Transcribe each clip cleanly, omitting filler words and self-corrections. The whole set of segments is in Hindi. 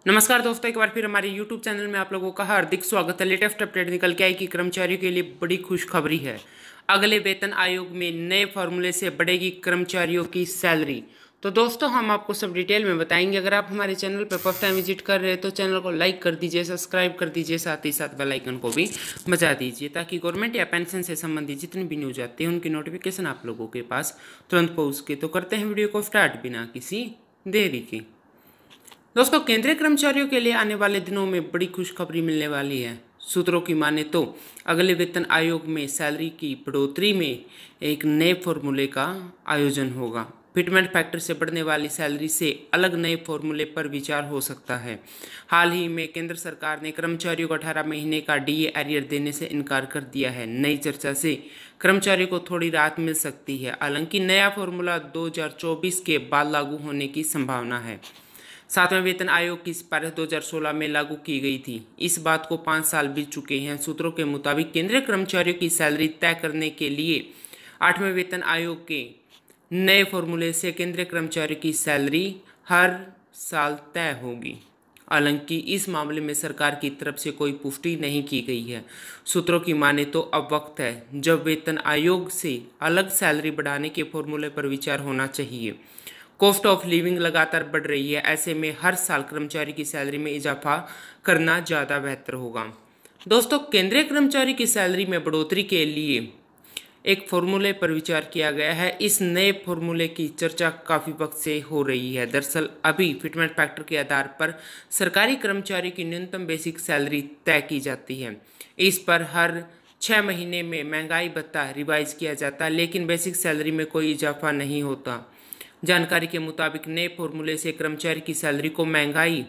नमस्कार दोस्तों, एक बार फिर हमारे YouTube चैनल में आप लोगों का हार्दिक स्वागत है। लेटेस्ट अपडेट निकल के आई कि कर्मचारियों के लिए बड़ी खुशखबरी है। अगले वेतन आयोग में नए फॉर्मूले से बढ़ेगी कर्मचारियों की सैलरी। तो दोस्तों, हम आपको सब डिटेल में बताएंगे। अगर आप हमारे चैनल पर फर्स्ट टाइम विजिट कर रहे हैं तो चैनल को लाइक कर दीजिए, सब्सक्राइब कर दीजिए, साथ ही साथ बेल आइकन को भी बजा दीजिए ताकि गवर्नमेंट या पेंशन से संबंधित जितनी भी न्यूज आती है उनकी नोटिफिकेशन आप लोगों के पास तुरंत पहुँच के। तो करते हैं वीडियो को स्टार्ट बिना किसी देरी की। दोस्तों, केंद्रीय कर्मचारियों के लिए आने वाले दिनों में बड़ी खुशखबरी मिलने वाली है। सूत्रों की माने तो अगले वेतन आयोग में सैलरी की बढ़ोतरी में एक नए फॉर्मूले का आयोजन होगा। फिटमेंट फैक्टर से बढ़ने वाली सैलरी से अलग नए फॉर्मूले पर विचार हो सकता है। हाल ही में केंद्र सरकार ने कर्मचारियों को 18 महीने का डीए एरियर देने से इनकार कर दिया है। नई चर्चा से कर्मचारियों को थोड़ी राहत मिल सकती है। हालांकि नया फॉर्मूला 2024 के बाद लागू होने की संभावना है। सातवें वेतन आयोग की सिफारिश 2016 में लागू की गई थी। इस बात को 5 साल बीत चुके हैं। सूत्रों के मुताबिक केंद्रीय कर्मचारियों की सैलरी तय करने के लिए 8वें वेतन आयोग के नए फॉर्मूले से केंद्रीय कर्मचारियों की सैलरी हर साल तय होगी। हालांकि इस मामले में सरकार की तरफ से कोई पुष्टि नहीं की गई है। सूत्रों की माने तो अब वक्त है जब वेतन आयोग से अलग सैलरी बढ़ाने के फॉर्मूले पर विचार होना चाहिए। कॉस्ट ऑफ लिविंग लगातार बढ़ रही है। ऐसे में हर साल कर्मचारी की सैलरी में इजाफा करना ज़्यादा बेहतर होगा। दोस्तों, केंद्रीय कर्मचारी की सैलरी में बढ़ोतरी के लिए एक फॉर्मूले पर विचार किया गया है। इस नए फॉर्मूले की चर्चा काफ़ी वक्त से हो रही है। दरअसल अभी फिटमेंट फैक्टर के आधार पर सरकारी कर्मचारी की न्यूनतम बेसिक सैलरी तय की जाती है। इस पर हर 6 महीने में महंगाई भत्ता रिवाइज किया जाता है, लेकिन बेसिक सैलरी में कोई इजाफा नहीं होता। जानकारी के मुताबिक नए फॉर्मूले से कर्मचारी की सैलरी को महंगाई,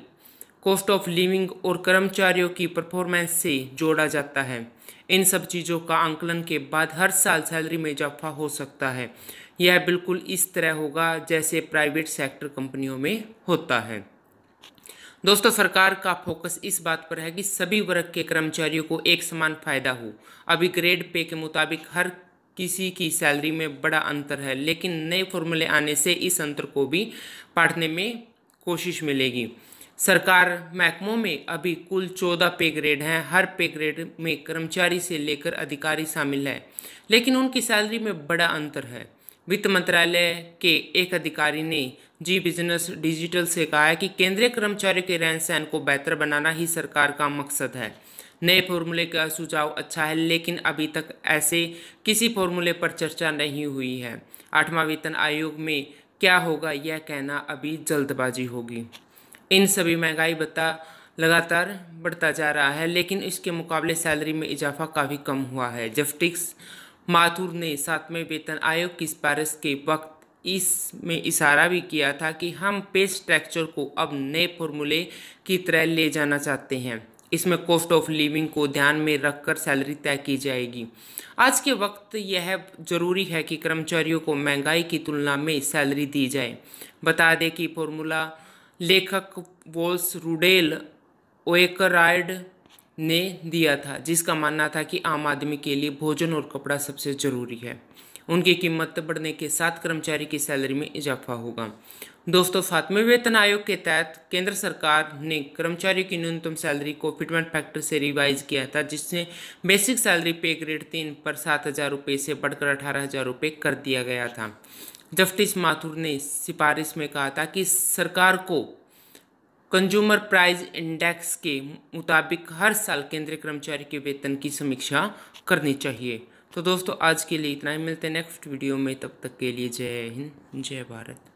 कॉस्ट ऑफ लिविंग और कर्मचारियों की परफॉर्मेंस से जोड़ा जाता है। इन सब चीज़ों का आंकलन के बाद हर साल सैलरी में इजाफा हो सकता है। यह बिल्कुल इस तरह होगा जैसे प्राइवेट सेक्टर कंपनियों में होता है। दोस्तों, सरकार का फोकस इस बात पर है कि सभी वर्ग के कर्मचारियों को एक समान फायदा हो। अभी ग्रेड पे के मुताबिक हर किसी की सैलरी में बड़ा अंतर है, लेकिन नए फॉर्मूले आने से इस अंतर को भी पाटने में कोशिश मिलेगी। सरकार महकमों में अभी कुल 14 पे ग्रेड हैं। हर पे ग्रेड में कर्मचारी से लेकर अधिकारी शामिल है, लेकिन उनकी सैलरी में बड़ा अंतर है। वित्त मंत्रालय के एक अधिकारी ने जी बिजनेस डिजिटल से कहा है कि केंद्रीय कर्मचारियों के रहन सहन को बेहतर बनाना ही सरकार का मकसद है। नए फॉर्मूले का सुझाव अच्छा है, लेकिन अभी तक ऐसे किसी फॉर्मूले पर चर्चा नहीं हुई है। 8वां वेतन आयोग में क्या होगा यह कहना अभी जल्दबाजी होगी। इन सभी महंगाई भत्ता लगातार बढ़ता जा रहा है, लेकिन इसके मुकाबले सैलरी में इजाफा काफ़ी कम हुआ है। जस्टिस माथुर ने 7वें वेतन आयोग की सिफारिश के वक्त इसमें इशारा भी किया था कि हम पे स्ट्रक्चर को अब नए फॉर्मूले की तरह ले जाना चाहते हैं। इसमें कॉस्ट ऑफ लिविंग को ध्यान में रखकर सैलरी तय की जाएगी। आज के वक्त यह जरूरी है कि कर्मचारियों को महंगाई की तुलना में सैलरी दी जाए। बता दें कि फॉर्मूला लेखक वॉल्स रूडेल ओएकरायड ने दिया था, जिसका मानना था कि आम आदमी के लिए भोजन और कपड़ा सबसे ज़रूरी है। उनकी कीमत बढ़ने के साथ कर्मचारी की सैलरी में इजाफा होगा। दोस्तों, 7वें वेतन आयोग के तहत केंद्र सरकार ने कर्मचारियों की न्यूनतम सैलरी को फिटमेंट फैक्टर से रिवाइज किया था, जिससे बेसिक सैलरी पे ग्रेड 3 पर 7,000 रुपये से बढ़कर 18,000 रुपये कर दिया गया था। जस्टिस माथुर ने सिफारिश में कहा था कि सरकार को कंज्यूमर प्राइस इंडेक्स के मुताबिक हर साल केंद्रीय कर्मचारी के वेतन की समीक्षा करनी चाहिए। तो दोस्तों, आज के लिए इतना ही। मिलते हैं नेक्स्ट वीडियो में। तब तक के लिए जय हिंद, जय भारत।